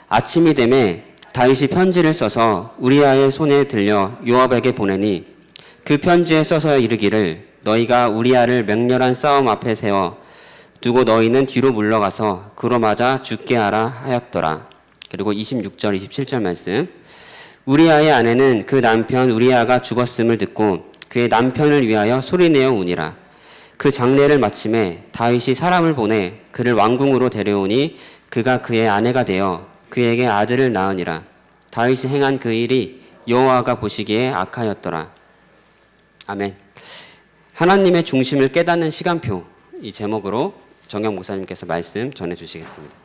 아침이 되매 다윗이 편지를 써서 우리아의 손에 들려 요압에게 보내니 그 편지에 써서 이르기를 너희가 우리아를 맹렬한 싸움 앞에 세워 두고 너희는 뒤로 물러가서 그로 맞아 죽게 하라 하였더라. 그리고 26절 27절 말씀. 우리아의 아내는 그 남편 우리아가 죽었음을 듣고 그의 남편을 위하여 소리내어 우니라. 그 장례를 마침에 다윗이 사람을 보내 그를 왕궁으로 데려오니 그가 그의 아내가 되어 그에게 아들을 낳으니라. 다윗이 행한 그 일이 여호와가 보시기에 악하였더라. 아멘. 하나님의 중심을 깨닫는 시간표, 이 제목으로 정경 목사님께서 말씀 전해주시겠습니다.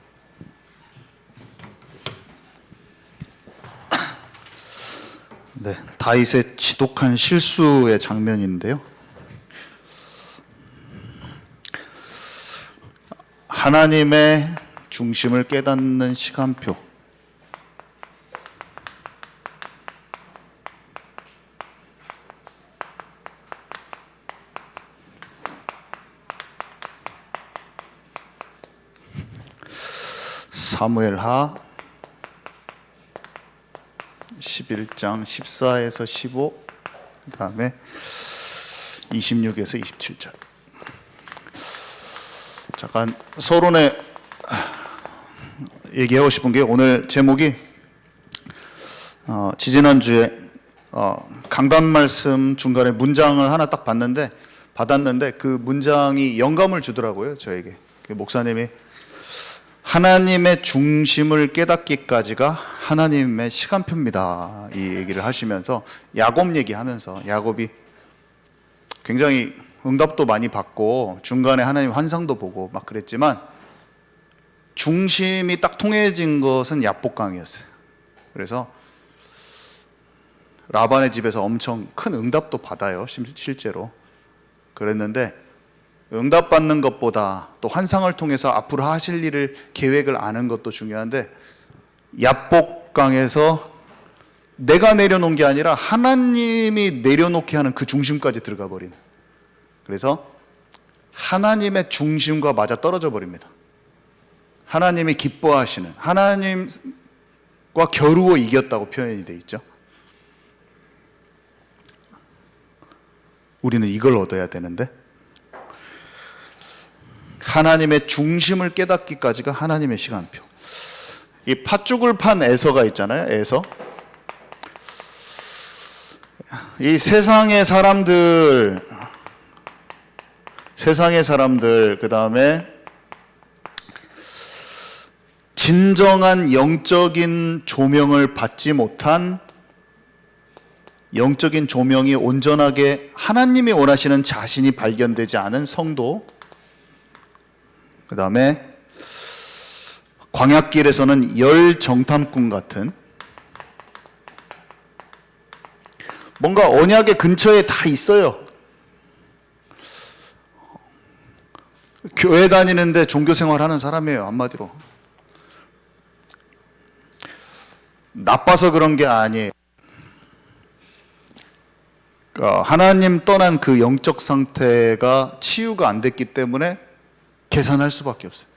네, 다윗의 지독한 실수의 장면인데요. 하나님의 중심을 깨닫는 시간표. 사무엘하 11장 14에서 15, 그 다음에 26에서 27절. 잠깐 서론에 얘기하고 싶은 게, 오늘 제목이 지지난주에 강단 말씀 중간에 문장을 하나 딱 받았는데 그 문장이 영감을 주더라고요, 저에게. 목사님이 하나님의 중심을 깨닫기까지가 하나님의 시간표입니다, 이 얘기를 하시면서 야곱 얘기하면서, 야곱이 굉장히 응답도 많이 받고 중간에 하나님 환상도 보고 막 그랬지만 중심이 딱 통해진 것은 야복강이었어요. 그래서 라반의 집에서 엄청 큰 응답도 받아요, 실제로. 그랬는데 응답받는 것보다 또 환상을 통해서 앞으로 하실 일을 계획을 아는 것도 중요한데, 야복강에서 내가 내려놓은 게 아니라 하나님이 내려놓게 하는 그 중심까지 들어가 버린, 그래서 하나님의 중심과 맞아 떨어져 버립니다. 하나님이 기뻐하시는, 하나님과 겨루어 이겼다고 표현이 돼 있죠. 우리는 이걸 얻어야 되는데, 하나님의 중심을 깨닫기까지가 하나님의 시간표. 이 팥죽을 판 에서가 있잖아요, 에서. 이 세상의 사람들, 그 다음에 진정한 영적인 조명을 받지 못한, 영적인 조명이 온전하게 하나님이 원하시는 자신이 발견되지 않은 성도, 그 다음에 광야길에서는 열 정탐꾼 같은, 뭔가 언약의 근처에 다 있어요. 교회 다니는데 종교생활 하는 사람이에요, 한마디로. 나빠서 그런 게 아니에요. 그러니까 하나님 떠난 그 영적 상태가 치유가 안 됐기 때문에 계산할 수밖에 없어요.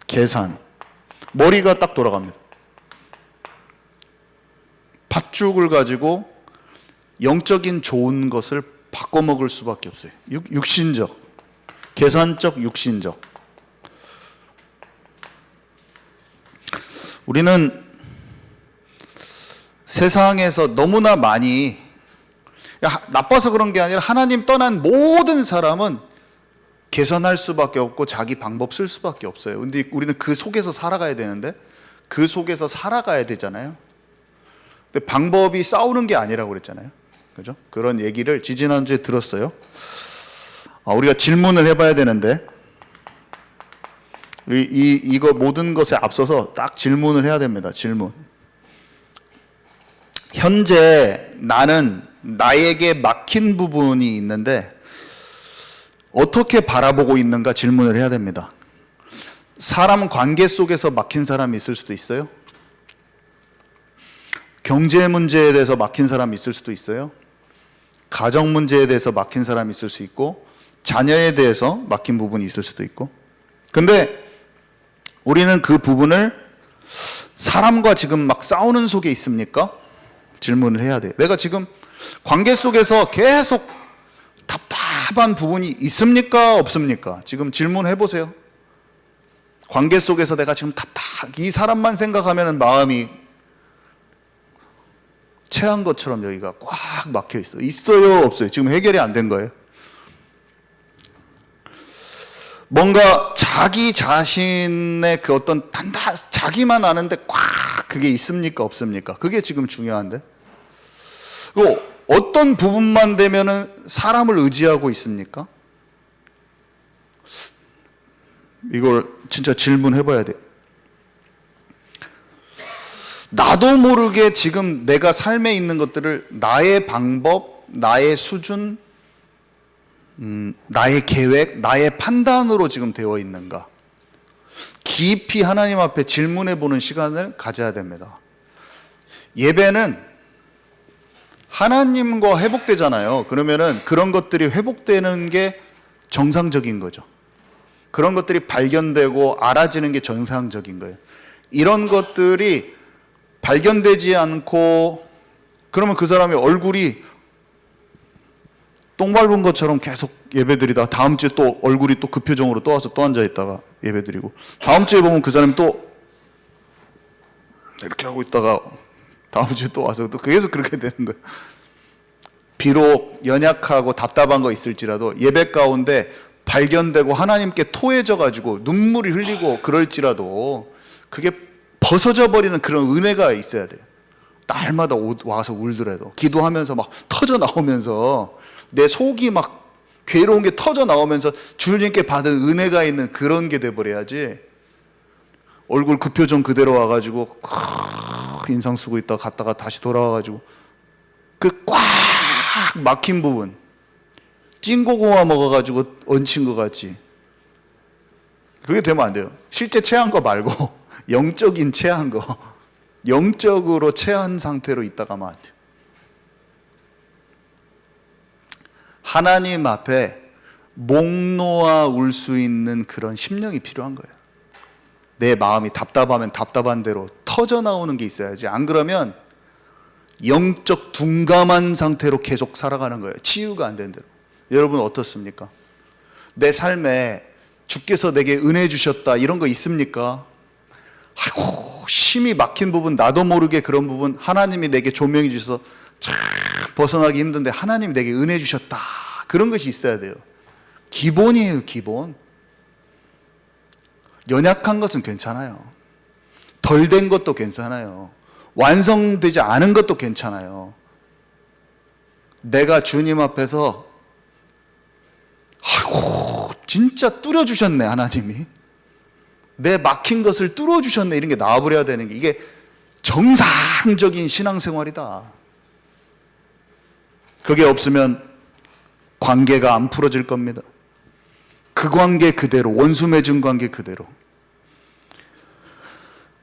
계산. 머리가 딱 돌아갑니다. 팥죽을 가지고 영적인 좋은 것을 바꿔먹을 수밖에 없어요. 육신적, 계산적, 육신적. 우리는 세상에서 너무나 많이, 나빠서 그런 게 아니라 하나님 떠난 모든 사람은 개선할 수밖에 없고 자기 방법 쓸 수밖에 없어요. 근데 우리는 그 속에서 살아가야 되는데, 그 속에서 살아가야 되잖아요. 근데 방법이 싸우는 게 아니라고 그랬잖아요. 그죠? 그런 얘기를 지지난주에 들었어요. 우리가 질문을 해봐야 되는데, 이거 모든 것에 앞서서 딱 질문을 해야 됩니다. 질문. 현재 나는 나에게 막힌 부분이 있는데 어떻게 바라보고 있는가 질문을 해야 됩니다. 사람 관계 속에서 막힌 사람이 있을 수도 있어요. 경제 문제에 대해서 막힌 사람이 있을 수도 있어요. 가정 문제에 대해서 막힌 사람이 있을 수 있고, 자녀에 대해서 막힌 부분이 있을 수도 있고. 근데 우리는 그 부분을 사람과 지금 막 싸우는 속에 있습니까? 질문을 해야 돼요. 내가 지금 관계 속에서 계속 답답한 부분이 있습니까? 없습니까? 지금 질문해 보세요. 관계 속에서 내가 지금 이 사람만 생각하면 마음이 체한 것처럼 여기가 꽉 막혀 있어요. 있어요? 없어요? 지금 해결이 안 된 거예요. 뭔가 자기 자신의 그 어떤 자기만 아는데 꽉 그게 있습니까? 없습니까? 그게 지금 중요한데. 그리고 어떤 부분만 되면은 사람을 의지하고 있습니까? 이걸 진짜 질문해 봐야 돼요. 나도 모르게 지금 내가 삶에 있는 것들을 나의 방법, 나의 수준, 나의 계획, 나의 판단으로 지금 되어 있는가? 깊이 하나님 앞에 질문해 보는 시간을 가져야 됩니다. 예배는 하나님과 회복되잖아요. 그러면은 그런 것들이 회복되는 게 정상적인 거죠. 그런 것들이 발견되고 알아지는 게 정상적인 거예요. 이런 것들이 발견되지 않고 그러면 그 사람의 얼굴이 똥 밟은 것처럼 계속 예배드리다가 다음 주에 또 얼굴이 또 그 표정으로 또 와서 또 앉아있다가 예배드리고 다음 주에 보면 그 사람이 또 이렇게 하고 있다가 다음 주에 또 와서 또 계속 그렇게 되는 거예요. 비록 연약하고 답답한 거 있을지라도 예배 가운데 발견되고 하나님께 토해져 가지고 눈물이 흘리고 그럴지라도 그게 벗어져 버리는 그런 은혜가 있어야 돼요. 날마다 와서 울더라도 기도하면서 막 터져 나오면서 내 속이 막 괴로운 게 터져 나오면서 주님께 받은 은혜가 있는 그런 게 돼버려야지. 얼굴 그 표정 그대로 와가지고 인상 쓰고 있다가 갔다가 다시 돌아와가지고 그 꽉 막힌 부분 찐고구마 먹어가지고 얹힌 것 같지. 그렇게 되면 안 돼요. 실제 체한 거 말고 영적인 체한 거, 영적으로 체한 상태로 있다가만 안 돼요. 하나님 앞에 목 놓아 울 수 있는 그런 심령이 필요한 거예요. 내 마음이 답답하면 답답한 대로 터져 나오는 게 있어야지. 안 그러면 영적 둔감한 상태로 계속 살아가는 거예요. 치유가 안 된 대로. 여러분 어떻습니까? 내 삶에 주께서 내게 은혜 주셨다 이런 거 있습니까? 아이고 심이 막힌 부분 나도 모르게 그런 부분 하나님이 내게 조명해 주셔서 참 벗어나기 힘든데 하나님이 내게 은혜 주셨다 그런 것이 있어야 돼요. 기본이에요. 기본. 연약한 것은 괜찮아요. 덜 된 것도 괜찮아요. 완성되지 않은 것도 괜찮아요. 내가 주님 앞에서 아이고 진짜 뚫어주셨네 하나님이. 내 막힌 것을 뚫어주셨네 이런 게 나와버려야 되는 게 이게 정상적인 신앙생활이다. 그게 없으면 관계가 안 풀어질 겁니다. 그 관계 그대로 원수 맺은 관계 그대로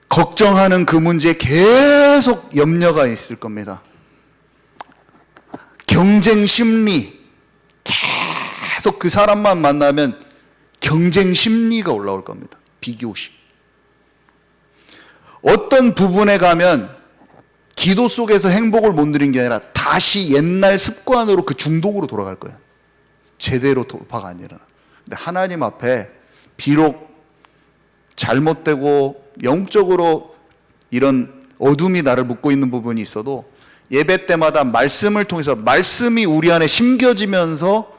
걱정하는 그 문제에 계속 염려가 있을 겁니다. 경쟁 심리 계속 그 사람만 만나면 경쟁 심리가 올라올 겁니다. 비교심. 어떤 부분에 가면 기도 속에서 행복을 못 누린 게 아니라 다시 옛날 습관으로 그 중독으로 돌아갈 거예요. 제대로 돌파가 안 일어나. 근데 하나님 앞에 비록 잘못되고 영적으로 이런 어둠이 나를 묶고 있는 부분이 있어도 예배 때마다 말씀을 통해서 말씀이 우리 안에 심겨지면서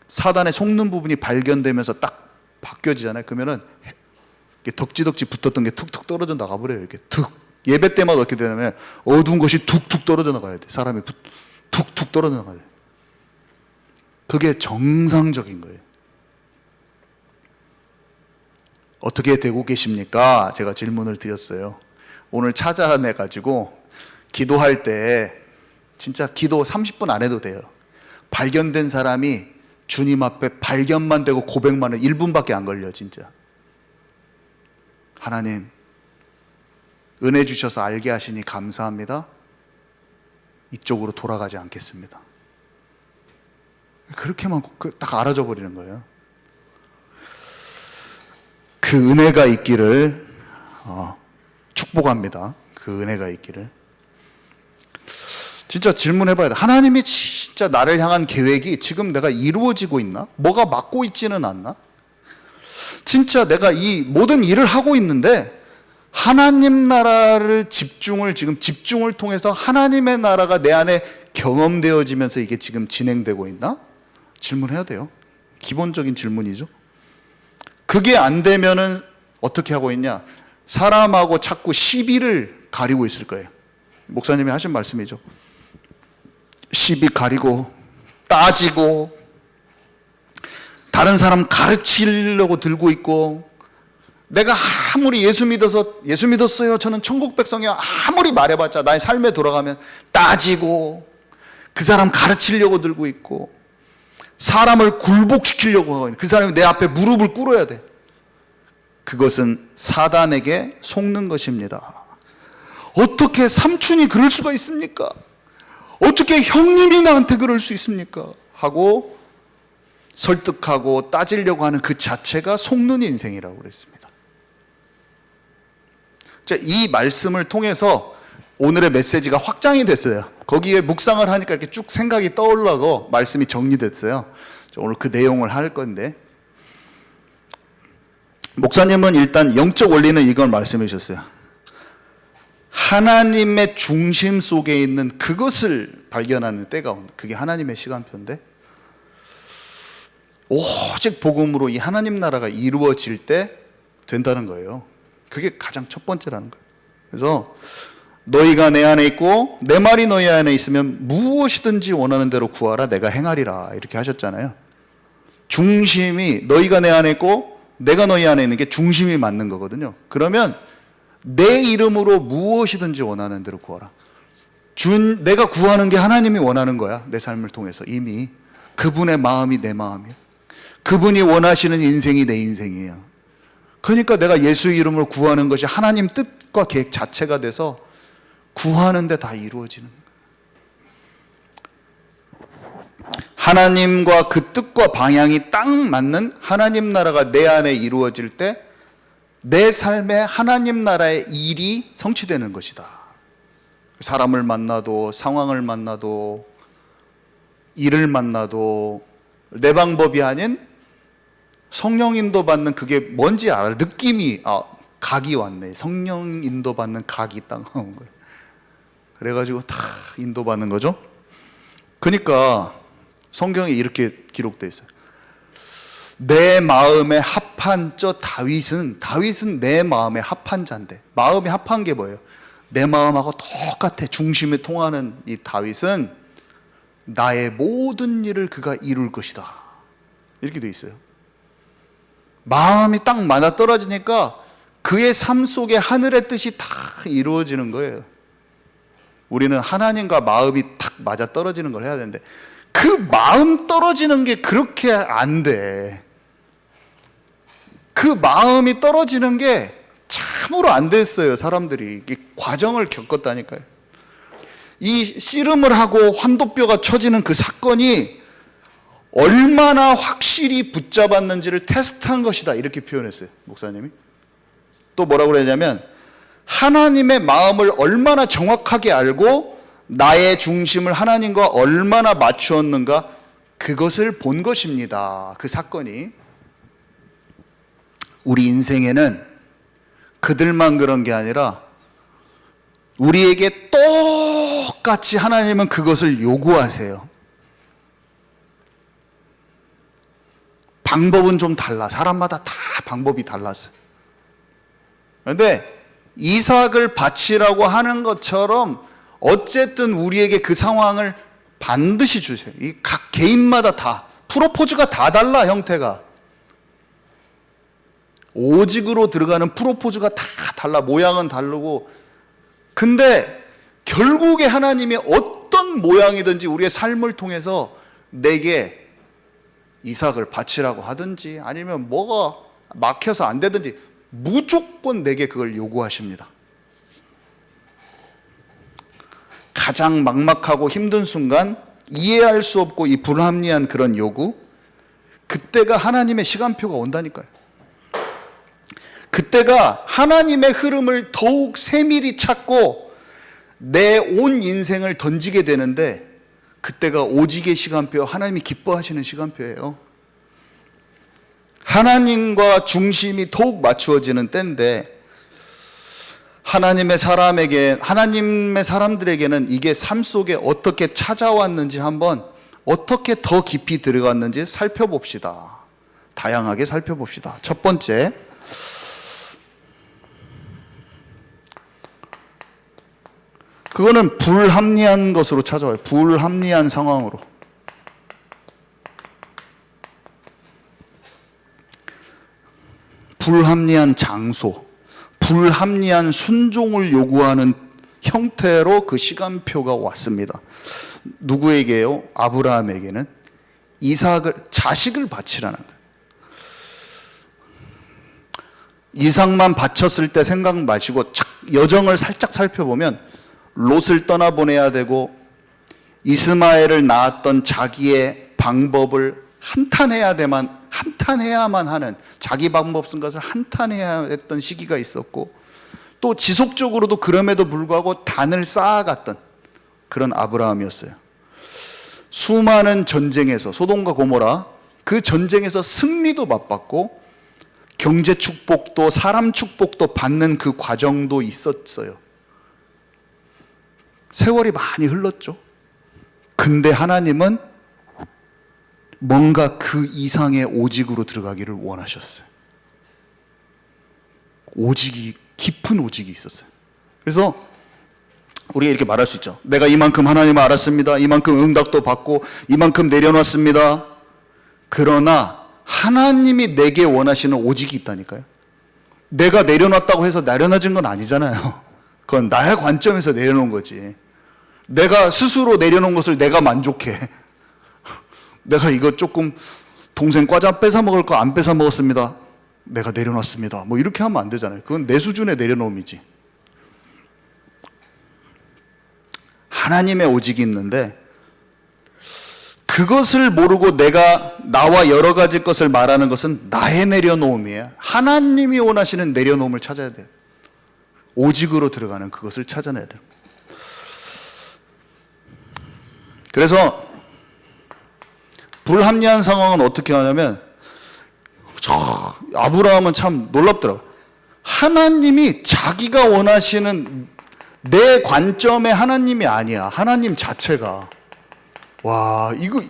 사단의 속는 부분이 발견되면서 딱 바뀌어지잖아요. 그러면은 덕지덕지 붙었던 게 툭툭 떨어져 나가버려요. 이렇게 툭. 예배 때마다 어떻게 되냐면 어두운 것이 툭툭 떨어져 나가야 돼. 사람이 툭툭 떨어져 나가야 돼. 그게 정상적인 거예요. 어떻게 되고 계십니까? 제가 질문을 드렸어요. 오늘 찾아내가지고 기도할 때 진짜 기도 30분 안 해도 돼요. 발견된 사람이 주님 앞에 발견만 되고 고백만 해 1분밖에 안 걸려 진짜. 하나님 은혜 주셔서 알게 하시니 감사합니다. 이쪽으로 돌아가지 않겠습니다. 그렇게만 딱 알아져 버리는 거예요. 그 그 은혜가 있기를 축복합니다. 그 은혜가 있기를. 진짜 질문해봐야 돼. 하나님이 진짜 나를 향한 계획이 지금 내가 이루어지고 있나? 뭐가 막고 있지는 않나? 진짜 내가 이 모든 일을 하고 있는데 하나님 나라를 집중을 통해서 하나님의 나라가 내 안에 경험되어지면서 이게 지금 진행되고 있나? 질문해야 돼요. 기본적인 질문이죠. 그게 안 되면은 어떻게 하고 있냐? 사람하고 자꾸 시비를 가리고 있을 거예요. 목사님이 하신 말씀이죠. 시비 가리고 따지고 다른 사람 가르치려고 들고 있고, 내가 아무리 예수 믿었어요, 저는 천국 백성이요, 아무리 말해봤자 나의 삶에 돌아가면 따지고 그 사람 가르치려고 들고 있고, 사람을 굴복시키려고 하고 있는, 그 사람이 내 앞에 무릎을 꿇어야 돼. 그것은 사단에게 속는 것입니다. 어떻게 삼촌이 그럴 수가 있습니까? 어떻게 형님이 나한테 그럴 수 있습니까? 하고 설득하고 따지려고 하는 그 자체가 속는 인생이라고 그랬습니다. 자, 이 말씀을 통해서 오늘의 메시지가 확장이 됐어요. 거기에 묵상을 하니까 이렇게 쭉 생각이 떠올라고 말씀이 정리됐어요. 오늘 그 내용을 할 건데, 목사님은 일단 영적 원리는 이걸 말씀해 주셨어요. 하나님의 중심 속에 있는 그것을 발견하는 때가 온다. 그게 하나님의 시간표인데, 오직 복음으로 이 하나님 나라가 이루어질 때 된다는 거예요. 그게 가장 첫 번째라는 거예요. 그래서 너희가 내 안에 있고 내 말이 너희 안에 있으면 무엇이든지 원하는 대로 구하라, 내가 행하리라, 이렇게 하셨잖아요. 중심이 너희가 내 안에 있고 내가 너희 안에 있는 게 중심이 맞는 거거든요. 그러면 내 이름으로 무엇이든지 원하는 대로 구하라. 내가 구하는 게 하나님이 원하는 거야. 내 삶을 통해서 이미 그분의 마음이 내 마음이야. 그분이 원하시는 인생이 내 인생이에요. 그러니까 내가 예수 이름으로 구하는 것이 하나님 뜻과 계획 자체가 돼서 구하는데 다 이루어지는 거예요. 하나님과 그 뜻과 방향이 딱 맞는 하나님 나라가 내 안에 이루어질 때 내 삶에 하나님 나라의 일이 성취되는 것이다. 사람을 만나도, 상황을 만나도, 일을 만나도 내 방법이 아닌 성령 인도 받는, 그게 뭔지 알아. 느낌이, 각이 왔네. 성령 인도 받는 각이 딱 나온 거예요. 그래가지고 다 인도 받는 거죠. 그러니까 성경에 이렇게 기록되어 있어요. 내 마음에 합한 다윗은 내 마음에 합한 자인데, 마음이 합한 게 뭐예요? 내 마음하고 똑같아. 중심에 통하는 이 다윗은 나의 모든 일을 그가 이룰 것이다, 이렇게 돼 있어요. 마음이 딱 맞아떨어지니까 그의 삶 속에 하늘의 뜻이 다 이루어지는 거예요. 우리는 하나님과 마음이 딱 맞아떨어지는 걸 해야 되는데, 그 마음 떨어지는 게 그렇게 안 돼. 그 마음이 떨어지는 게 참으로 안 됐어요. 사람들이 이 과정을 겪었다니까요. 이 씨름을 하고 환도뼈가 쳐지는 그 사건이 얼마나 확실히 붙잡았는지를 테스트한 것이다, 이렇게 표현했어요, 목사님이. 또 뭐라고 그러냐면, 하나님의 마음을 얼마나 정확하게 알고 나의 중심을 하나님과 얼마나 맞추었는가, 그것을 본 것입니다. 그 사건이. 우리 인생에는 그들만 그런 게 아니라 우리에게 똑같이 하나님은 그것을 요구하세요. 방법은 좀 달라. 사람마다 다 방법이 달랐어. 그런데 이삭을 바치라고 하는 것처럼 어쨌든 우리에게 그 상황을 반드시 주세요. 이 각 개인마다 다 프로포즈가 다 달라, 형태가. 오직으로 들어가는 프로포즈가 다 달라. 모양은 다르고. 근데 결국에 하나님이 어떤 모양이든지 우리의 삶을 통해서 내게 이삭을 바치라고 하든지 아니면 뭐가 막혀서 안 되든지 무조건 내게 그걸 요구하십니다. 가장 막막하고 힘든 순간, 이해할 수 없고 이 불합리한 그런 요구, 그때가 하나님의 시간표가 온다니까요. 그때가 하나님의 흐름을 더욱 세밀히 찾고 내 온 인생을 던지게 되는데, 그때가 오직의 시간표, 하나님이 기뻐하시는 시간표예요. 하나님과 중심이 더욱 맞추어지는 때인데, 하나님의 사람들에게는 이게 삶 속에 어떻게 찾아왔는지, 한번 어떻게 더 깊이 들어갔는지 살펴봅시다. 다양하게 살펴봅시다. 첫 번째, 그거는 불합리한 것으로 찾아와요. 불합리한 상황으로. 불합리한 장소, 불합리한 순종을 요구하는 형태로 그 시간표가 왔습니다. 누구에게요? 아브라함에게는 자식을 바치라는 거예요. 이삭만 바쳤을 때 생각 마시고 여정을 살짝 살펴보면 롯을 떠나보내야 되고, 이스마엘을 낳았던 자기의 방법을 한탄해야만 하는, 자기 방법 쓴 것을 한탄해야 했던 시기가 있었고, 또 지속적으로도 그럼에도 불구하고 단을 쌓아갔던 그런 아브라함이었어요. 수많은 전쟁에서, 소돔과 고모라 그 전쟁에서 승리도 맛봤고 경제 축복도 사람 축복도 받는 그 과정도 있었어요. 세월이 많이 흘렀죠. 근데 하나님은 뭔가 그 이상의 오직으로 들어가기를 원하셨어요. 깊은 오직이 있었어요. 그래서 우리가 이렇게 말할 수 있죠. 내가 이만큼 하나님을 알았습니다. 이만큼 응답도 받고 이만큼 내려놨습니다. 그러나 하나님이 내게 원하시는 오직이 있다니까요. 내가 내려놨다고 해서 내려놔진 건 아니잖아요. 그건 나의 관점에서 내려놓은 거지. 내가 스스로 내려놓은 것을 내가 만족해. 내가 이거 조금 동생 과자 뺏어 먹을 거 안 뺏어 먹었습니다. 내가 내려놨습니다. 뭐 이렇게 하면 안 되잖아요. 그건 내 수준의 내려놓음이지. 하나님의 오직이 있는데, 그것을 모르고 내가 나와 여러 가지 것을 말하는 것은 나의 내려놓음이에요. 하나님이 원하시는 내려놓음을 찾아야 돼요. 오직으로 들어가는 그것을 찾아내야 돼요. 그래서 불합리한 상황은 어떻게 하냐면, 아브라함은 참 놀랍더라고요. 하나님이 자기가 원하시는 내 관점의 하나님이 아니야. 하나님 자체가. 와, 이거,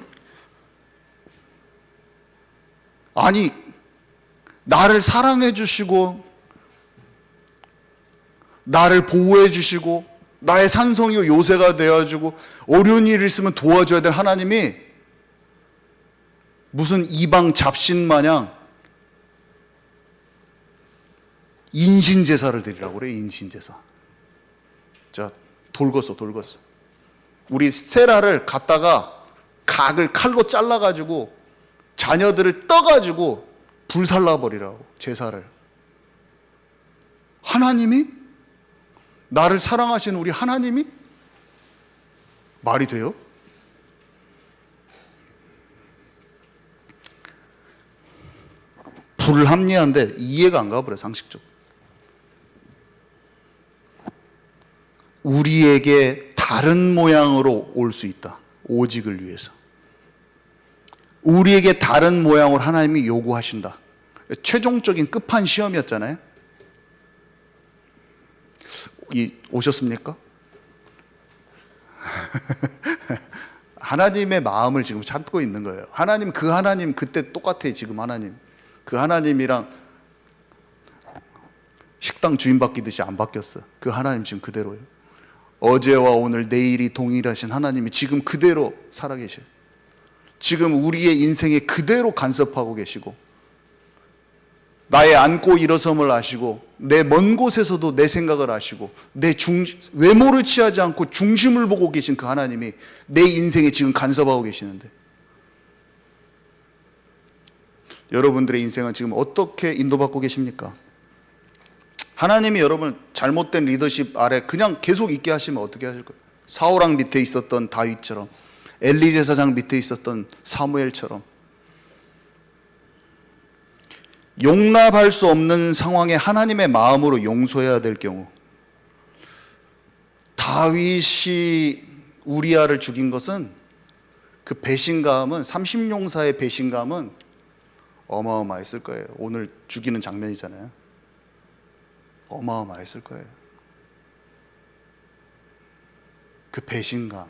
아니, 나를 사랑해 주시고, 나를 보호해 주시고, 나의 산성이요 요새가 되어주고, 어려운 일이 있으면 도와줘야 될 하나님이 무슨 이방 잡신 마냥 인신제사를 드리라고 그래. 인신제사. 자, 돌궜어. 우리 세라를 갖다가 각을 칼로 잘라가지고 자녀들을 떠가지고 불살라버리라고, 제사를. 하나님이? 나를 사랑하시는 우리 하나님이? 말이 돼요? 불합리한데 이해가 안 가버려, 상식적으로. 우리에게 다른 모양으로 올 수 있다. 오직을 위해서. 우리에게 다른 모양으로 하나님이 요구하신다. 최종적인 끝판 시험이었잖아요. 오셨습니까? 하나님의 마음을 지금 찾고 있는 거예요. 하나님 그때 똑같아요. 지금 하나님. 그 하나님이랑 식당 주인 바뀌듯이 안 바뀌었어. 그 하나님 지금 그대로예요. 어제와 오늘 내일이 동일하신 하나님이 지금 그대로 살아계셔요. 지금 우리의 인생에 그대로 간섭하고 계시고, 나의 앉고 일어섬을 아시고, 내 먼 곳에서도 내 생각을 아시고, 외모를 취하지 않고 중심을 보고 계신 그 하나님이 내 인생에 지금 간섭하고 계시는데, 여러분들의 인생은 지금 어떻게 인도받고 계십니까? 하나님이 여러분 잘못된 리더십 아래 그냥 계속 있게 하시면 어떻게 하실 거예요? 사울왕 밑에 있었던 다윗처럼, 엘리 제사장 밑에 있었던 사무엘처럼. 용납할 수 없는 상황에 하나님의 마음으로 용서해야 될 경우, 다윗이 우리아를 죽인 것은 그 배신감은, 30용사의 배신감은 어마어마했을 거예요. 오늘 죽이는 장면이잖아요. 어마어마했을 거예요. 그 배신감,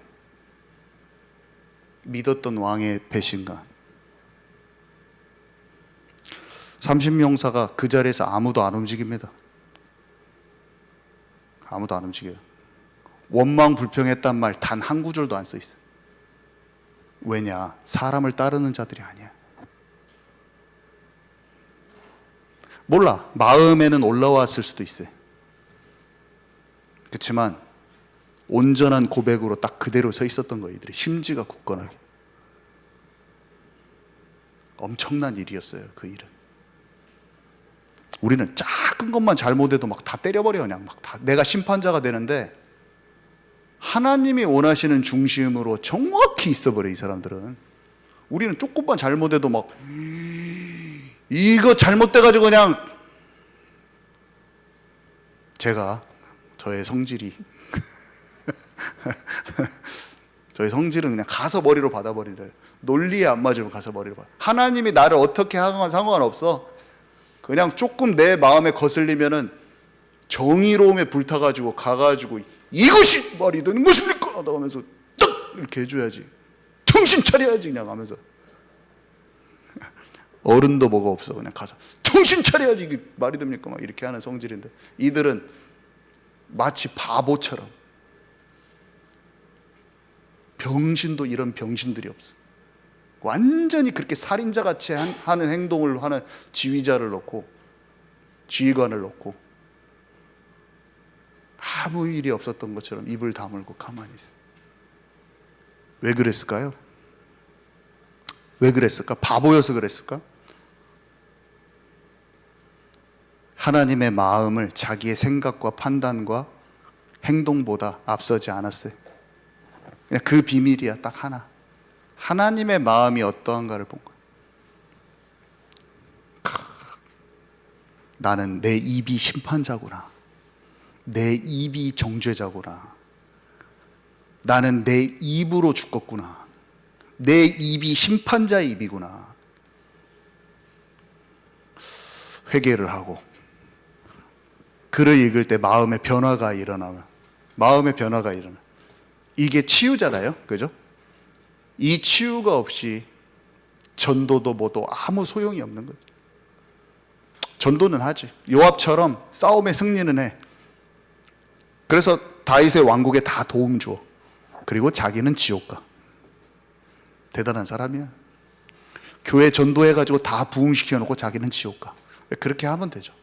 믿었던 왕의 배신감. 30용사가 그 자리에서 아무도 안 움직입니다. 아무도 안 움직여요. 원망 불평했단 말 단 한 구절도 안 써 있어요. 왜냐? 사람을 따르는 자들이 아니야. 몰라, 마음에는 올라왔을 수도 있어요. 그렇지만 온전한 고백으로 딱 그대로 서 있었던 거예요. 이들이 심지가 굳건하게. 엄청난 일이었어요. 그 일은. 우리는 작은 것만 잘못해도 막 다 때려버려. 그냥 막 다 내가 심판자가 되는데, 하나님이 원하시는 중심으로 정확히 있어버려. 이 사람들은. 우리는 조금만 잘못해도 막 이거 잘못돼가지고 그냥, 제가 저의 성질이 저의 성질은 그냥 가서 머리로 받아버리래. 논리에 안 맞으면 가서 머리로 받아. 하나님이 나를 어떻게 하건 상관없어. 그냥 조금 내 마음에 거슬리면은 정의로움에 불타가지고 가가지고 이것이 말이 되는 것입니까? 하면서 딱 이렇게 해줘야지. 정신 차려야지 그냥 하면서. 어른도 뭐가 없어. 그냥 가서 정신 차려야지. 이게 말이 됩니까? 막 이렇게 하는 성질인데, 이들은 마치 바보처럼, 병신도 이런 병신들이 없어. 완전히 그렇게 살인자같이 하는 행동을 하는 지휘자를 놓고, 지휘관을 놓고 아무 일이 없었던 것처럼 입을 다물고 가만히 있어. 왜 그랬을까요? 왜 그랬을까? 바보여서 그랬을까? 하나님의 마음을 자기의 생각과 판단과 행동보다 앞서지 않았어요. 그냥 그 비밀이야. 딱 하나. 하나님의 마음이 어떠한가를 본 거야. 나는 내 입이 심판자구나. 내 입이 정죄자구나. 나는 내 입으로 죽었구나. 내 입이 심판자의 입이구나. 회개를 하고 글을 읽을 때 마음의 변화가 일어나면, 마음의 변화가 일어나. 이게 치유잖아요. 그죠? 이 치유가 없이 전도도 뭐도 아무 소용이 없는 거죠. 전도는 하지. 요압처럼 싸움에 승리는 해. 그래서 다윗의 왕국에 다 도움 줘. 그리고 자기는 지옥 가. 대단한 사람이야. 교회 전도해가지고 다 부흥시켜 놓고 자기는 지옥 가. 그렇게 하면 되죠.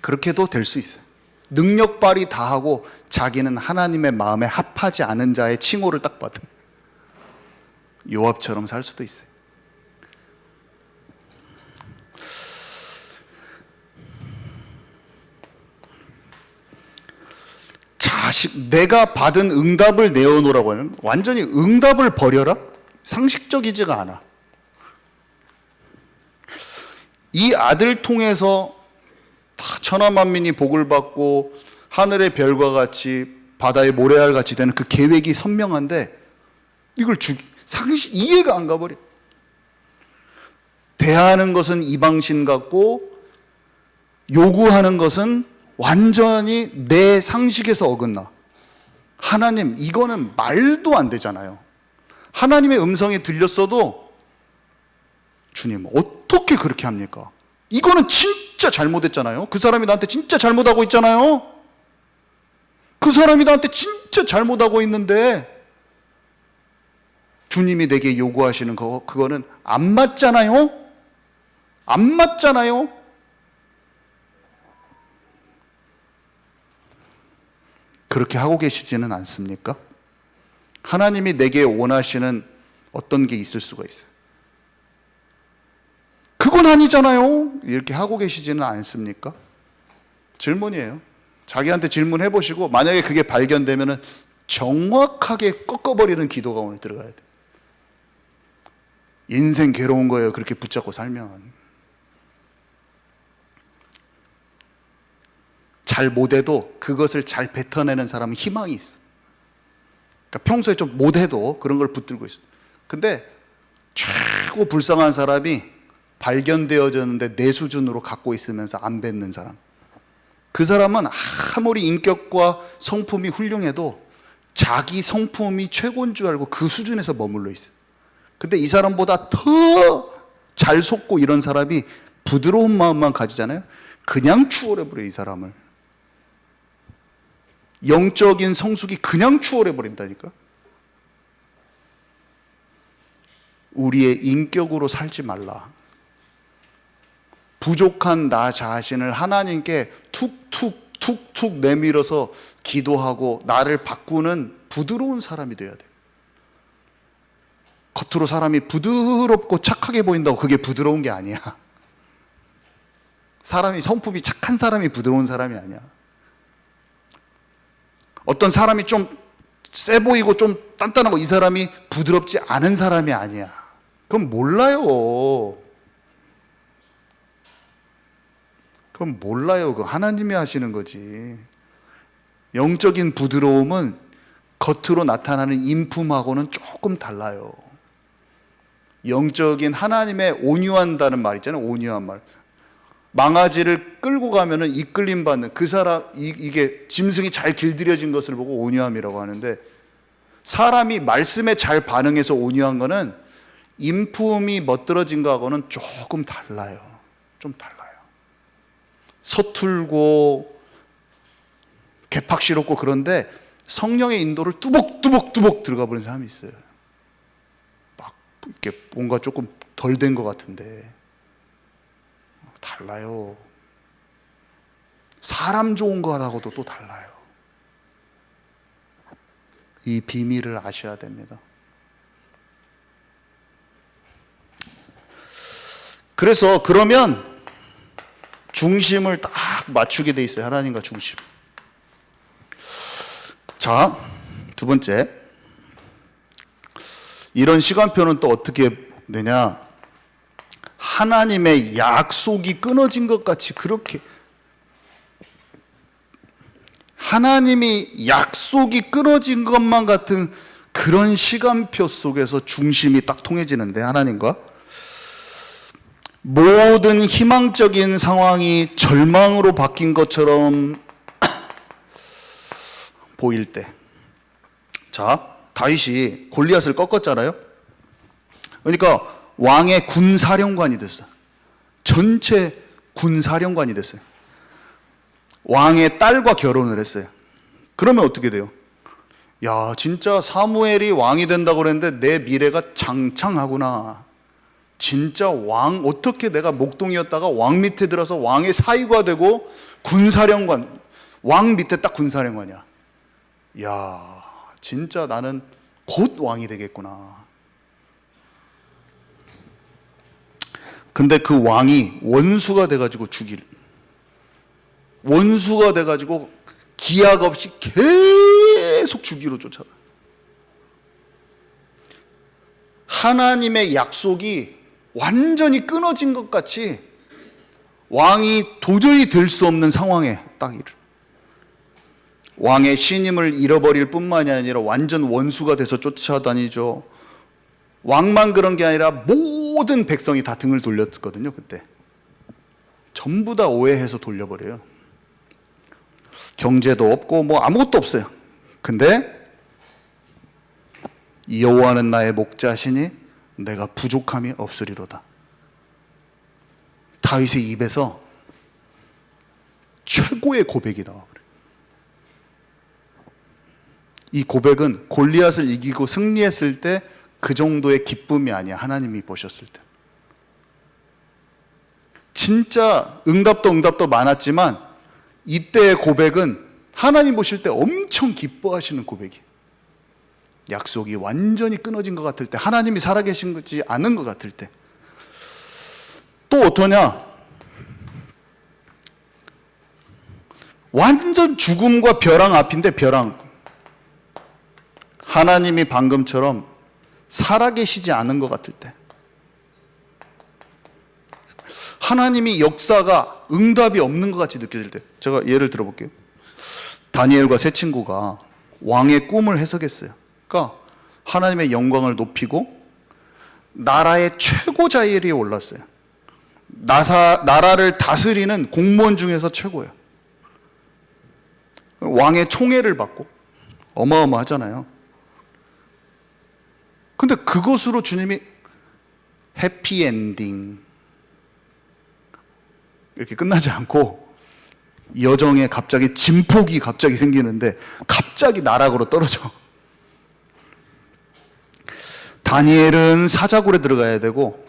그렇게도 될 수 있어요. 능력 발휘 다 하고 자기는 하나님의 마음에 합하지 않은 자의 칭호를 딱 받은, 요압처럼 살 수도 있어요. 내가 받은 응답을 내어놓으라고 하는, 완전히 응답을 버려라? 상식적이지가 않아. 이 아들 통해서 다 천하만민이 복을 받고 하늘의 별과 같이 바다의 모래알 같이 되는 그 계획이 선명한데, 이걸 상식 이해가 안 가버려. 대하는 것은 이방신 같고 요구하는 것은 완전히 내 상식에서 어긋나. 하나님, 이거는 말도 안 되잖아요. 하나님의 음성이 들렸어도, 주님 어떻게 그렇게 합니까? 이거는 진짜 잘못했잖아요. 그 사람이 나한테 진짜 잘못하고 있잖아요. 그 사람이 나한테 진짜 잘못하고 있는데 주님이 내게 요구하시는 그거는 안 맞잖아요. 안 맞잖아요. 그렇게 하고 계시지는 않습니까? 하나님이 내게 원하시는 어떤 게 있을 수가 있어요. 그건 아니잖아요. 이렇게 하고 계시지는 않습니까? 질문이에요. 자기한테 질문해 보시고, 만약에 그게 발견되면은 정확하게 꺾어버리는 기도가 오늘 들어가야 돼. 인생 괴로운 거예요. 그렇게 붙잡고 살면. 잘 못해도 그것을 잘 뱉어내는 사람은 희망이 있어. 그러니까 평소에 좀 못해도 그런 걸 붙들고 있어. 근데 최고 불쌍한 사람이 발견되어졌는데 내 수준으로 갖고 있으면서 안 뱉는 사람. 그 사람은 아무리 인격과 성품이 훌륭해도 자기 성품이 최고인 줄 알고 그 수준에서 머물러 있어요. 근데 이 사람보다 더 잘 속고 이런 사람이 부드러운 마음만 가지잖아요. 그냥 추월해버려, 이 사람을. 영적인 성숙이 그냥 추월해버린다니까. 우리의 인격으로 살지 말라. 부족한 나 자신을 하나님께 툭툭 내밀어서 기도하고 나를 바꾸는 부드러운 사람이 돼야 돼. 겉으로 사람이 부드럽고 착하게 보인다고 그게 부드러운 게 아니야. 사람이 성품이 착한 사람이 부드러운 사람이 아니야. 어떤 사람이 좀 세 보이고 좀 단단하고 이 사람이 부드럽지 않은 사람이 아니야. 그건 몰라요. 그건 몰라요. 그건 하나님이 하시는 거지. 영적인 부드러움은 겉으로 나타나는 인품하고는 조금 달라요. 영적인 하나님의 온유한다는 말 있잖아요. 온유한 말. 망아지를 끌고 가면은 이끌림 받는 그 사람, 이게 짐승이 잘 길들여진 것을 보고 온유함이라고 하는데, 사람이 말씀에 잘 반응해서 온유한 거는 인품이 멋들어진 거하고는 조금 달라요. 좀 달라요. 서툴고 개팍스럽고 그런데 성령의 인도를 뚜벅뚜벅 들어가 버린 사람이 있어요. 막 이렇게 뭔가 조금 덜 된 것 같은데 달라요. 사람 좋은 거하고도 또 달라요. 이 비밀을 아셔야 됩니다. 그래서 그러면 중심을 딱 맞추게 돼 있어요. 하나님과 중심. 자, 두 번째. 이런 시간표는 또 어떻게 되냐? 하나님의 약속이 끊어진 것 같이 그렇게 하나님이 약속이 끊어진 것만 같은 그런 시간표 속에서 중심이 딱 통해지는데, 하나님과 모든 희망적인 상황이 절망으로 바뀐 것처럼 보일 때, 자, 다윗이 골리앗을 꺾었잖아요. 그러니까 왕의 군사령관이 됐어요. 전체 군사령관이 됐어요. 왕의 딸과 결혼을 했어요. 그러면 어떻게 돼요? 야, 진짜 사무엘이 왕이 된다고 그랬는데 내 미래가 장창하구나. 진짜 왕, 어떻게 내가 목동이었다가 왕 밑에 들어서 왕의 사위가 되고 군사령관, 왕 밑에 딱 군사령관이야. 야, 진짜 나는 곧 왕이 되겠구나. 근데 그 왕이 원수가 돼가지고 원수가 돼가지고 기약 없이 계속 죽이로 쫓아가. 하나님의 약속이 완전히 끊어진 것 같이 왕이 도저히 될 수 없는 상황에 딱 이르. 왕의 신임을 잃어버릴 뿐만이 아니라 완전 원수가 돼서 쫓아다니죠. 왕만 그런 게 아니라 모든 백성이 다 등을 돌렸거든요. 그때 전부 다 오해해서 돌려버려요. 경제도 없고 뭐 아무것도 없어요. 근데 여호와는 나의 목자시니 내가 부족함이 없으리로다. 다윗의 입에서 최고의 고백이 나와버려요. 이 고백은 골리앗을 이기고 승리했을 때 그 정도의 기쁨이 아니야. 하나님이 보셨을 때. 진짜 응답도 많았지만 이때의 고백은 하나님 보실 때 엄청 기뻐하시는 고백이에요. 약속이 완전히 끊어진 것 같을 때, 하나님이 살아계신 거지 않은 것 같을 때. 또 어떠냐? 완전 죽음과 벼랑 앞인데, 벼랑. 하나님이 방금처럼 살아계시지 않은 것 같을 때, 하나님이 역사가 응답이 없는 것 같이 느껴질 때, 제가 예를 들어볼게요. 다니엘과 세 친구가 왕의 꿈을 해석했어요. 그러니까 하나님의 영광을 높이고 나라의 최고 자리에 올랐어요. 나라를 다스리는 공무원 중에서 최고예요. 왕의 총애를 받고 어마어마하잖아요. 근데 그것으로 주님이 해피엔딩 이렇게 끝나지 않고 여정에 갑자기 진폭이 갑자기 생기는데 갑자기 나락으로 떨어져. 다니엘은 사자굴에 들어가야 되고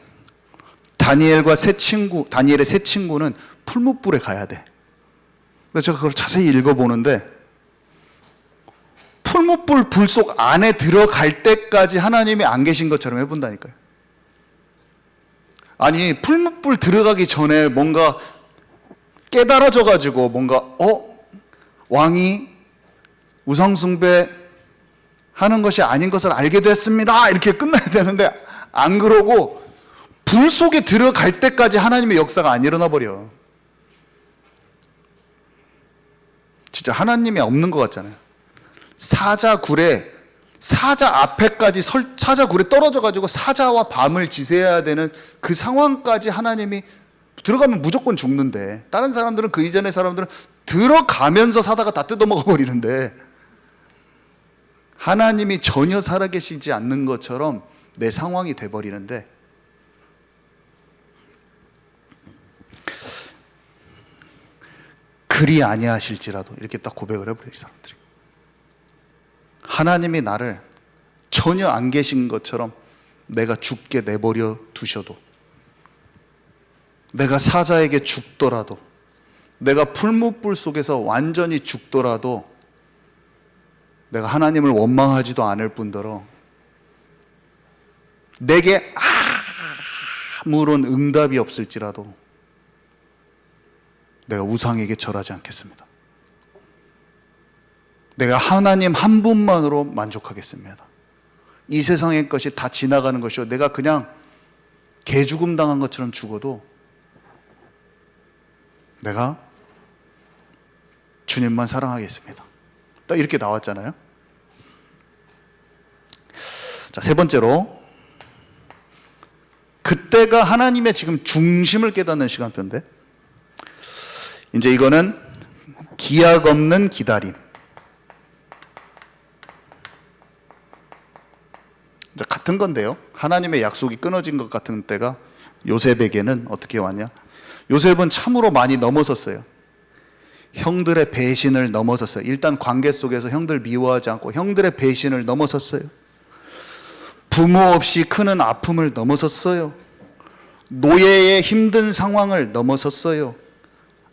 다니엘의 세 친구는 풀무불에 가야 돼. 그래서 제가 그걸 자세히 읽어보는데 풀무불 불속 안에 들어갈 때까지 하나님이 안 계신 것처럼 해본다니까요. 아니 풀무불 들어가기 전에 뭔가 깨달아져가지고 뭔가 왕이 우상숭배 하는 것이 아닌 것을 알게 됐습니다 이렇게 끝나야 되는데 안 그러고 불 속에 들어갈 때까지 하나님의 역사가 안 일어나 버려. 진짜 하나님이 없는 것 같잖아요. 사자 앞에까지 사자굴에 떨어져가지고 사자와 밤을 지새야 되는 그 상황까지 하나님이 들어가면 무조건 죽는데 다른 사람들은 그 이전의 사람들은 들어가면서 사다가 다 뜯어먹어 버리는데 하나님이 전혀 살아계시지 않는 것처럼 내 상황이 돼버리는데 그리 아니하실지라도 이렇게 딱 고백을 해버려요. 이 사람들이 하나님이 나를 전혀 안 계신 것처럼 내가 죽게 내버려 두셔도 내가 사자에게 죽더라도 내가 풀무불 속에서 완전히 죽더라도 내가 하나님을 원망하지도 않을 뿐더러 내게 아무런 응답이 없을지라도 내가 우상에게 절하지 않겠습니다. 내가 하나님 한 분만으로 만족하겠습니다. 이 세상의 것이 다 지나가는 것이요 내가 그냥 개죽음 당한 것처럼 죽어도 내가 주님만 사랑하겠습니다. 딱 이렇게 나왔잖아요. 자, 세 번째로 그때가 하나님의 지금 중심을 깨닫는 시간표인데 이제 이거는 기약 없는 기다림. 같은 건데요. 하나님의 약속이 끊어진 것 같은 때가 요셉에게는 어떻게 왔냐? 요셉은 참으로 많이 넘어섰어요. 형들의 배신을 넘어섰어요. 일단 관계 속에서 형들 미워하지 않고 형들의 배신을 넘어섰어요. 부모 없이 크는 아픔을 넘어섰어요. 노예의 힘든 상황을 넘어섰어요.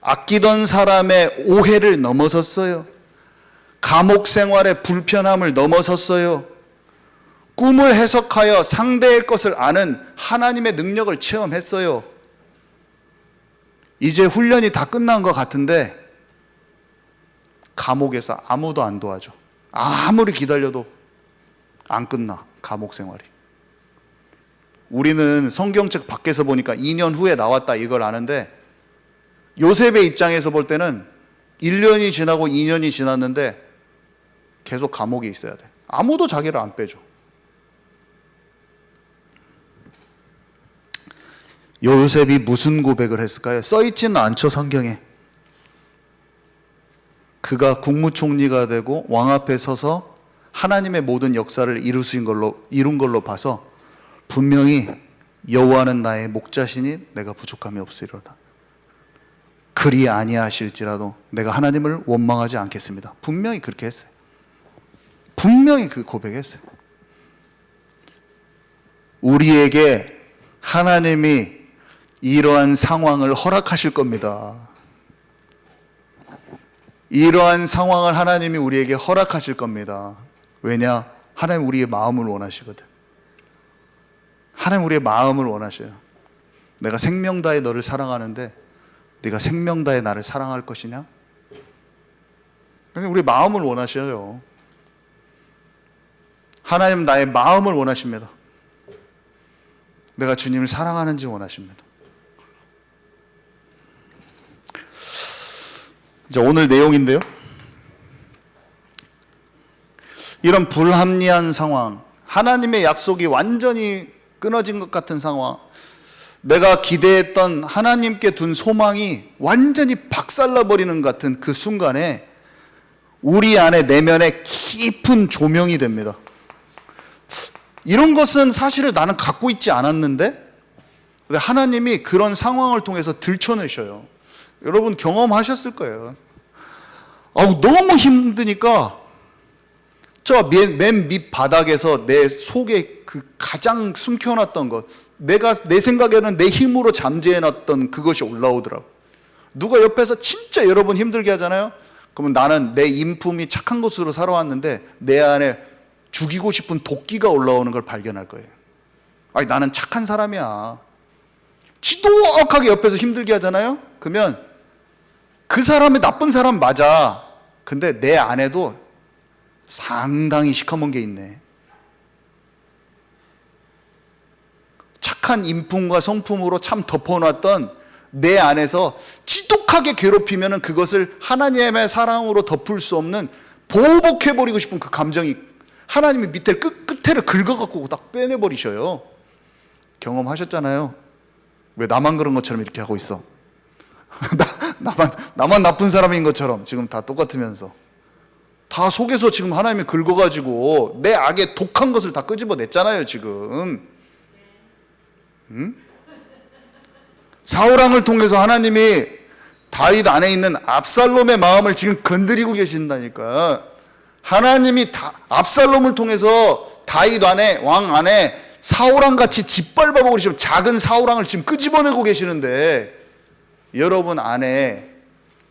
아끼던 사람의 오해를 넘어섰어요. 감옥 생활의 불편함을 넘어섰어요. 꿈을 해석하여 상대의 것을 아는 하나님의 능력을 체험했어요. 이제 훈련이 다 끝난 것 같은데 감옥에서 아무도 안 도와줘. 아무리 기다려도 안 끝나, 감옥 생활이. 우리는 성경책 밖에서 보니까 2년 후에 나왔다 이걸 아는데 요셉의 입장에서 볼 때는 1년이 지나고 2년이 지났는데 계속 감옥에 있어야 돼. 아무도 자기를 안 빼줘. 요셉이 무슨 고백을 했을까요? 써있지는 않죠, 성경에. 그가 국무총리가 되고 왕 앞에 서서 하나님의 모든 역사를 이룬 걸로 봐서 분명히 여호와는 나의 목자시니 내가 부족함이 없으리로다. 그리 아니하실지라도 내가 하나님을 원망하지 않겠습니다. 분명히 그렇게 했어요. 분명히 그 고백했어요. 우리에게 하나님이 이러한 상황을 허락하실 겁니다. 이러한 상황을 하나님이 우리에게 허락하실 겁니다. 왜냐? 하나님 우리의 마음을 원하시거든. 하나님 우리의 마음을 원하셔요. 내가 생명 다해 너를 사랑하는데 네가 생명 다해 나를 사랑할 것이냐? 우리 마음을 원하셔요. 하나님 나의 마음을 원하십니다. 내가 주님을 사랑하는지 원하십니다. 이제 오늘 내용인데요. 이런 불합리한 상황, 하나님의 약속이 완전히 끊어진 것 같은 상황, 내가 기대했던 하나님께 둔 소망이 완전히 박살나버리는 것 같은 그 순간에 우리 안에 내면에 깊은 조명이 됩니다. 이런 것은 사실을 나는 갖고 있지 않았는데 하나님이 그런 상황을 통해서 들춰내셔요. 여러분 경험하셨을 거예요. 너무 힘드니까 저 맨 밑 바닥에서 내 속에 그 가장 숨겨놨던 것, 내가 내 생각에는 내 힘으로 잠재해놨던 그것이 올라오더라고. 누가 옆에서 진짜 여러분 힘들게 하잖아요. 그러면 나는 내 인품이 착한 것으로 살아왔는데 내 안에 죽이고 싶은 도끼가 올라오는 걸 발견할 거예요. 나는 착한 사람이야. 지독하게 옆에서 힘들게 하잖아요. 그러면 그 사람이 나쁜 사람 맞아. 근데 내 안에도 상당히 시커먼 게 있네. 착한 인품과 성품으로 참 덮어놨던 내 안에서 지독하게 괴롭히면 그것을 하나님의 사랑으로 덮을 수 없는 보복해버리고 싶은 그 감정이 하나님이 밑에 끝에를 긁어갖고 딱 빼내버리셔요. 경험하셨잖아요. 왜 나만 그런 것처럼 이렇게 하고 있어? 나만 나쁜 사람인 것처럼 지금 다 똑같으면서 다 속에서 지금 하나님이 긁어가지고 내 악의 독한 것을 다 끄집어냈잖아요 지금. 사울왕을 통해서 하나님이 다윗 안에 있는 압살롬의 마음을 지금 건드리고 계신다니까. 하나님이 압살롬을 통해서 다윗 안에, 왕 안에 사울왕 같이 짓밟아보고 계시면 작은 사울왕을 지금 끄집어내고 계시는데 여러분 안에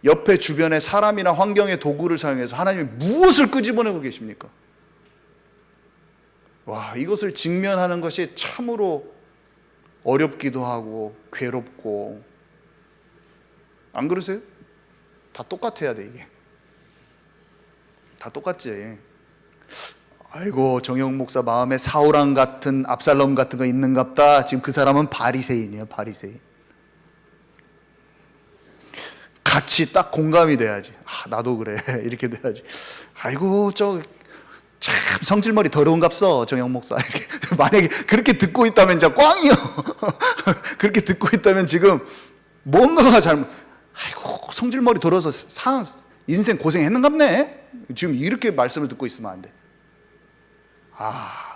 옆에 주변의 사람이나 환경의 도구를 사용해서 하나님이 무엇을 끄집어내고 계십니까? 와, 이것을 직면하는 것이 참으로 어렵기도 하고 괴롭고, 안 그러세요? 다 똑같아야 돼 이게. 다 똑같지. 아이고 정영 목사 마음에 사울왕 같은 압살롬 같은 거 있는갑다. 지금 그 사람은 바리새인이에요. 바리새인. 같이 딱 공감이 돼야지. 나도 그래. 이렇게 돼야지. 아이고 저 참 성질머리 더러운갑서 정영 목사. 이렇게 만약에 그렇게 듣고 있다면 진짜 꽝이요. 그렇게 듣고 있다면 지금 뭔가가 잘못. 아이고 성질머리 더러워서 인생 고생했는갑네. 지금 이렇게 말씀을 듣고 있으면 안 돼.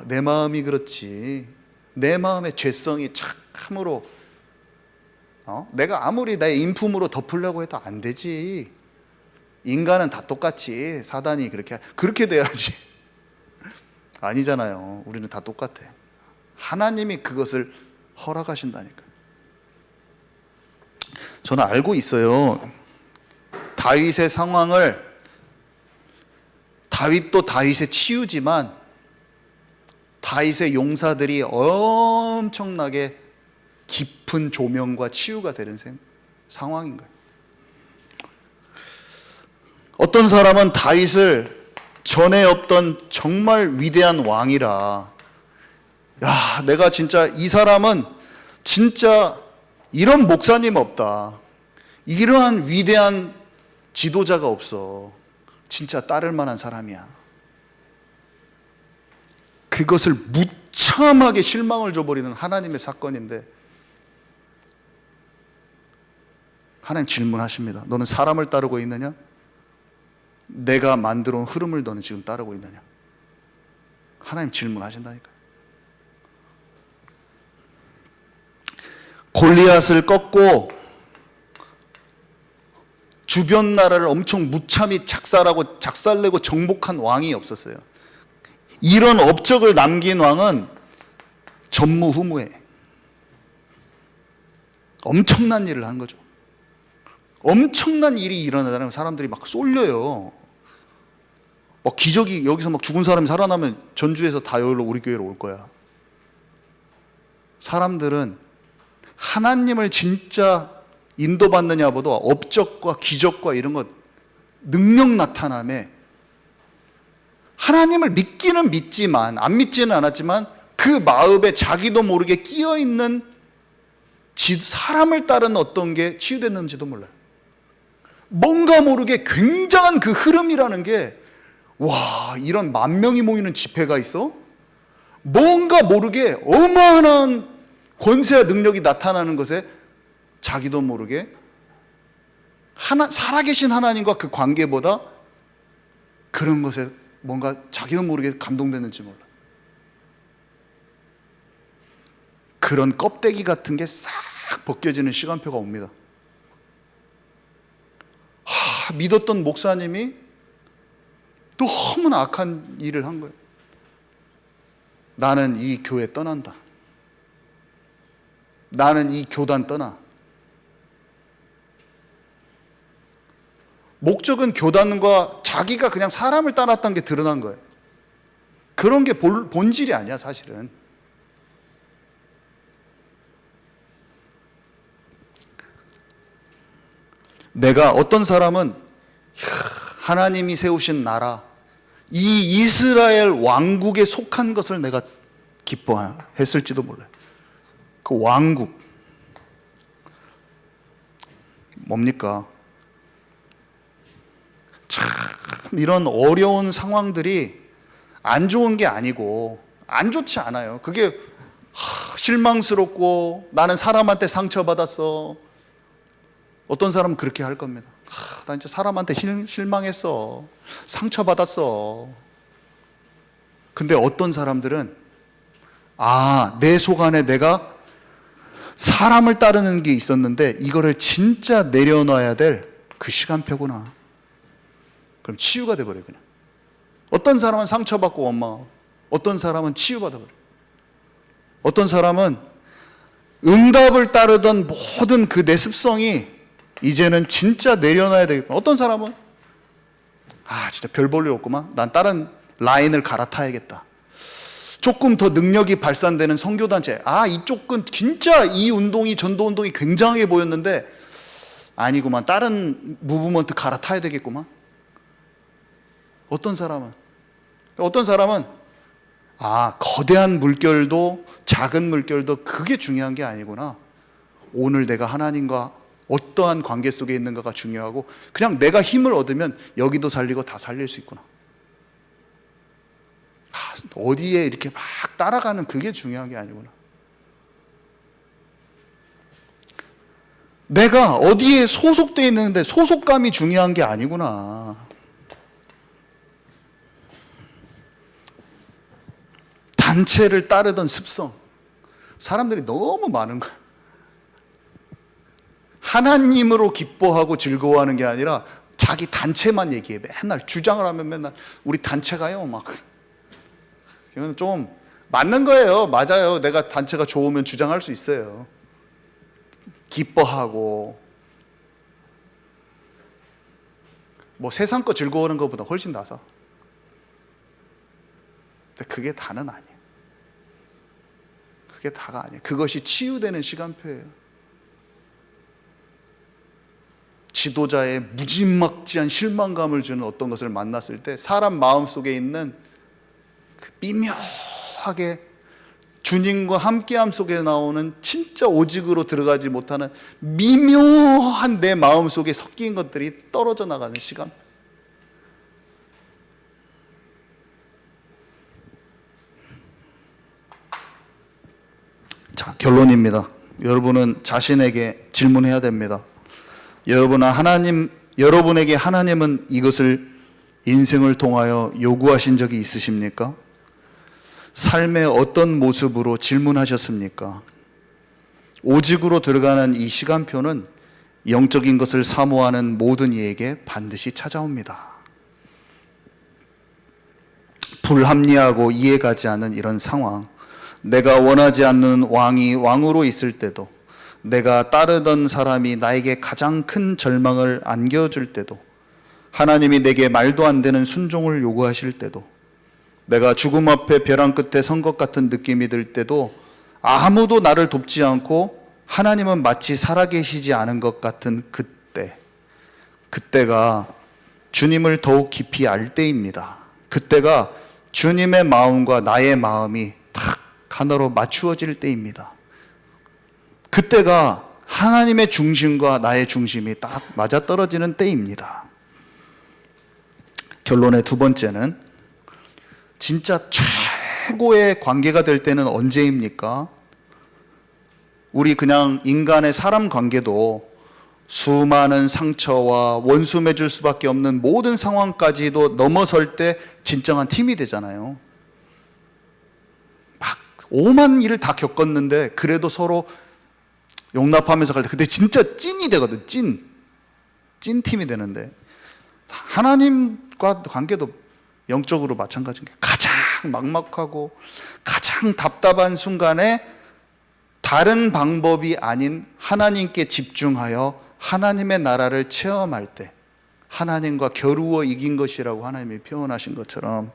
내 마음이 그렇지. 내 마음의 죄성이 참으로 내가 아무리 내 인품으로 덮으려고 해도 안 되지. 인간은 다 똑같이 사단이 그렇게 돼야지. 아니잖아요. 우리는 다 똑같아. 하나님이 그것을 허락하신다니까. 저는 알고 있어요. 다윗의 상황을, 다윗도 다윗의 치유지만 다윗의 용사들이 엄청나게 깊은 조명과 치유가 되는 상황인 거예요. 어떤 사람은 다윗을 전에 없던 정말 위대한 왕이라, 내가 진짜 이 사람은 진짜 이런 목사님 없다. 이러한 위대한 지도자가 없어. 진짜 따를 만한 사람이야. 그것을 무참하게 실망을 줘버리는 하나님의 사건인데 하나님 질문하십니다. 너는 사람을 따르고 있느냐? 내가 만들어 온 흐름을 너는 지금 따르고 있느냐? 하나님 질문하신다니까요. 골리앗을 꺾고 주변 나라를 엄청 무참히 작살내고 정복한 왕이 없었어요. 이런 업적을 남긴 왕은 전무후무해. 엄청난 일을 한 거죠. 엄청난 일이 일어나잖아요. 사람들이 막 쏠려요. 막 기적이, 여기서 막 죽은 사람이 살아나면 전주에서 다 여기로 우리 교회로 올 거야. 사람들은 하나님을 진짜 인도받느냐보다 업적과 기적과 이런 것, 능력 나타남에 하나님을 믿기는 믿지만, 안 믿지는 않았지만 그 마음에 자기도 모르게 끼어있는 사람을 따른 어떤 게 치유됐는지도 몰라요. 뭔가 모르게 굉장한 그 흐름이라는 게, 와, 이런 10,000명이 모이는 집회가 있어? 뭔가 모르게 어마어마한 권세와 능력이 나타나는 것에 자기도 모르게 살아계신 하나님과 그 관계보다 그런 것에 뭔가 자기도 모르게 감동되는지 몰라. 그런 껍데기 같은 게 싹 벗겨지는 시간표가 옵니다. 믿었던 목사님이 너무나 악한 일을 한 거예요. 나는 이 교회 떠난다. 나는 이 교단 떠나. 목적은 교단과 자기가 그냥 사람을 따랐던 게 드러난 거예요. 그런 게 본질이 아니야, 사실은. 내가, 어떤 사람은 하나님이 세우신 나라, 이 이스라엘 왕국에 속한 것을 내가 기뻐했을지도 몰라요. 그 왕국 뭡니까? 참 이런 어려운 상황들이 안 좋은 게 아니고, 안 좋지 않아요. 그게 실망스럽고 나는 사람한테 상처받았어. 어떤 사람은 그렇게 할 겁니다. 나 진짜 사람한테 실망했어. 상처받았어. 근데 어떤 사람들은 내 속 안에 내가 사람을 따르는 게 있었는데 이거를 진짜 내려놔야 될 그 시간표구나. 그럼 치유가 돼버려요, 그냥. 어떤 사람은 상처받고 원망하고, 어떤 사람은 치유받아버려요. 어떤 사람은 응답을 따르던 모든 그 내 습성이 이제는 진짜 내려놔야 되겠구나. 어떤 사람은 진짜 별 볼 일 없구만. 난 다른 라인을 갈아타야겠다. 조금 더 능력이 발산되는 선교단체. 이쪽은 진짜 이 운동이, 전도운동이 굉장해 보였는데 아니구만. 다른 무브먼트 갈아타야 되겠구만. 어떤 사람은 거대한 물결도 작은 물결도 그게 중요한 게 아니구나. 오늘 내가 하나님과 어떠한 관계 속에 있는가가 중요하고, 그냥 내가 힘을 얻으면 여기도 살리고 다 살릴 수 있구나. 어디에 이렇게 막 따라가는 그게 중요한 게 아니구나. 내가 어디에 소속되어 있는데 소속감이 중요한 게 아니구나. 단체를 따르던 습성, 사람들이 너무 많은 거야. 하나님으로 기뻐하고 즐거워하는 게 아니라 자기 단체만 얘기해. 맨날 주장을 하면 맨날 우리 단체가요 막. 이건 좀 맞는 거예요. 맞아요. 내가 단체가 좋으면 주장할 수 있어요. 기뻐하고 뭐 세상 거 즐거워하는 것보다 훨씬 나서. 근데 그게 다는 아니에요. 그게 다가 아니에요. 그것이 치유되는 시간표예요. 지도자의 무지막지한 실망감을 주는 어떤 것을 만났을 때 사람 마음속에 있는 그 미묘하게 주님과 함께함 속에 나오는 진짜 오직으로 들어가지 못하는 미묘한 내 마음속에 섞인 것들이 떨어져 나가는 시간. 자, 결론입니다. 여러분은 자신에게 질문해야 됩니다. 여러분에게 하나님은 이것을 인생을 통하여 요구하신 적이 있으십니까? 삶의 어떤 모습으로 질문하셨습니까? 오직으로 들어가는 이 시간표는 영적인 것을 사모하는 모든 이에게 반드시 찾아옵니다. 불합리하고 이해가지 않는 이런 상황, 내가 원하지 않는 왕이 왕으로 있을 때도, 내가 따르던 사람이 나에게 가장 큰 절망을 안겨줄 때도, 하나님이 내게 말도 안 되는 순종을 요구하실 때도, 내가 죽음 앞에 벼랑 끝에 선 것 같은 느낌이 들 때도, 아무도 나를 돕지 않고 하나님은 마치 살아계시지 않은 것 같은 그때가 주님을 더욱 깊이 알 때입니다. 그때가 주님의 마음과 나의 마음이 탁 하나로 맞추어질 때입니다. 그때가 하나님의 중심과 나의 중심이 딱 맞아떨어지는 때입니다. 결론의 두 번째는 진짜 최고의 관계가 될 때는 언제입니까? 우리 그냥 인간의 사람 관계도 수많은 상처와 원수 맺을 수밖에 없는 모든 상황까지도 넘어설 때 진정한 팀이 되잖아요. 막 오만 일을 다 겪었는데 그래도 서로 용납하면서 갈 때 그때 진짜 찐이 되거든. 찐 팀이 되는데 하나님과 관계도 영적으로 마찬가지인 게 가장 막막하고 가장 답답한 순간에 다른 방법이 아닌 하나님께 집중하여 하나님의 나라를 체험할 때 하나님과 겨루어 이긴 것이라고 하나님이 표현하신 것처럼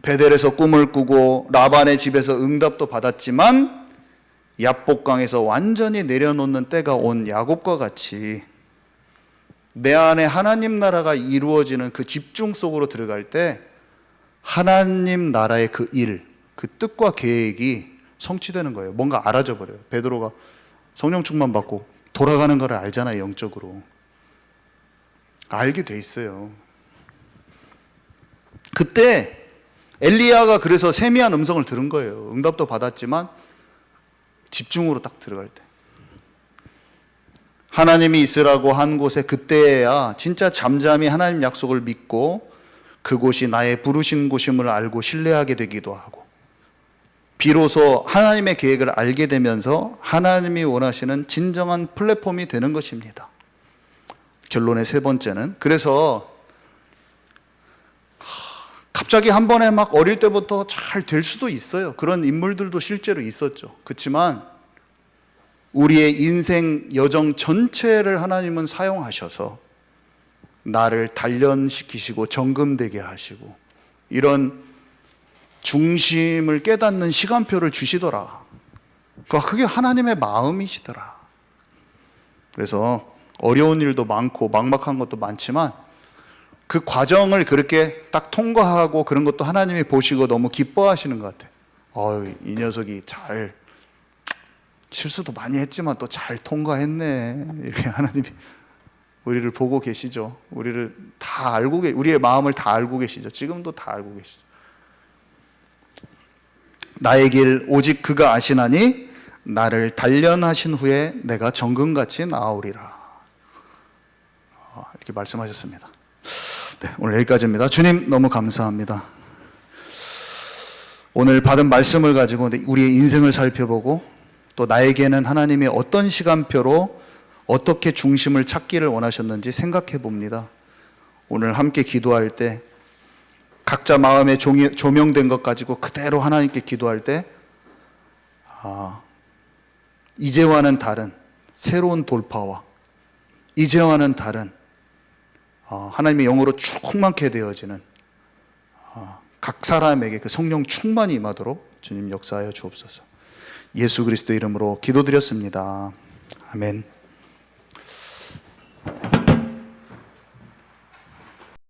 베델에서 꿈을 꾸고 라반의 집에서 응답도 받았지만 야복강에서 완전히 내려놓는 때가 온 야곱과 같이 내 안에 하나님 나라가 이루어지는 그 집중 속으로 들어갈 때 하나님 나라의 그 일, 그 뜻과 계획이 성취되는 거예요. 뭔가 알아져 버려요. 베드로가 성령 충만 받고 돌아가는 걸 알잖아요. 영적으로 알게 돼 있어요. 그때 엘리야가 그래서 세미한 음성을 들은 거예요. 응답도 받았지만 집중으로 딱 들어갈 때 하나님이 있으라고 한 곳에 그때야 진짜 잠잠히 하나님 약속을 믿고 그곳이 나의 부르신 곳임을 알고 신뢰하게 되기도 하고 비로소 하나님의 계획을 알게 되면서 하나님이 원하시는 진정한 플랫폼이 되는 것입니다. 결론의 세 번째는 그래서 갑자기 한 번에 막 어릴 때부터 잘 될 수도 있어요. 그런 인물들도 실제로 있었죠. 그렇지만 우리의 인생 여정 전체를 하나님은 사용하셔서 나를 단련시키시고 정금되게 하시고 이런 중심을 깨닫는 시간표를 주시더라. 그게 하나님의 마음이시더라. 그래서 어려운 일도 많고 막막한 것도 많지만 그 과정을 그렇게 딱 통과하고 그런 것도 하나님이 보시고 너무 기뻐하시는 것 같아요. 이 녀석이 잘 실수도 많이 했지만 또 잘 통과했네. 이렇게 하나님이 우리를 보고 계시죠. 우리를 다 알고 우리의 마음을 다 알고 계시죠. 지금도 다 알고 계시죠. 나의 길 오직 그가 아시나니 나를 단련하신 후에 내가 정금같이 나아오리라. 이렇게 말씀하셨습니다. 네, 오늘 여기까지입니다. 주님 너무 감사합니다. 오늘 받은 말씀을 가지고 우리의 인생을 살펴보고 또 나에게는 하나님이 어떤 시간표로 어떻게 중심을 찾기를 원하셨는지 생각해 봅니다. 오늘 함께 기도할 때 각자 마음에 조명된 것 가지고 그대로 하나님께 기도할 때 이제와는 다른 새로운 돌파와 이제와는 다른 하나님의 영으로 충만케 되어지는 각 사람에게 그 성령 충만이 임하도록 주님 역사하여 주옵소서. 예수 그리스도 이름으로 기도드렸습니다. 아멘.